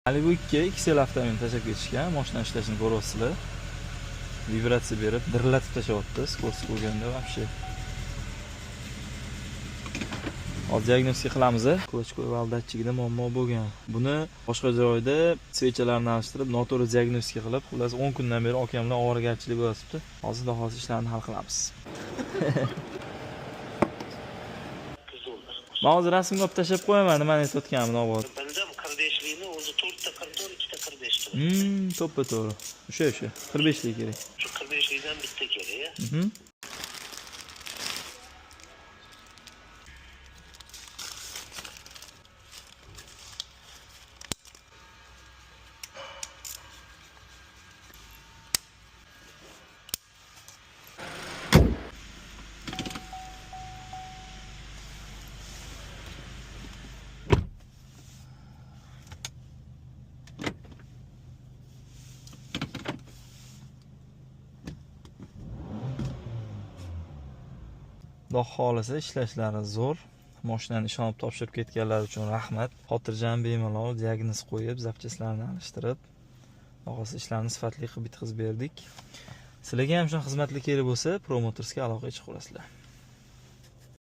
Hali bu 2 yil avtomobilni tashlab ketishgan, mashina ishlashini ko'ryapsizlar. Vibratsiya berib, dirlatib tashlayapti, skorost bo'lganda вообще. Hozir diagnostika qilamiz. Klochkoy valdatchigida muammo bo'lgan. Buni boshqa joyda svechalarni alishtirib, noto'g'ri diagnostika qilib, xullas 10 kundan beri okamlar ovoragarchilik bo'lyapti. Hozir hozir ishlarni hal qilamiz. Men hozir rasmga olib tashlab qo'yaman, nima aytayotganimni obod. Bildim, qirg'ishlikni o'zi 4 ta qirg'or, 2 ta qirg'ish. To'ppa-to'g'ri. O'sha. 45 lik kerak. Shu qirg'ishlikdan bitta kerak. Xudo xolisa ishlashlari zo'r. Mashinani ishonib topshirib ketganlar uchun rahmat. Xotirjam bemalol diagnoz qo'yib, zapchastlarni alishtirib, xolos ishlarni sifatli qilib bitkazib berdik. Sizlarga ham shunday xizmatli kerak bo'lsa, Promotorsga aloqaga chiqib qolasizlar.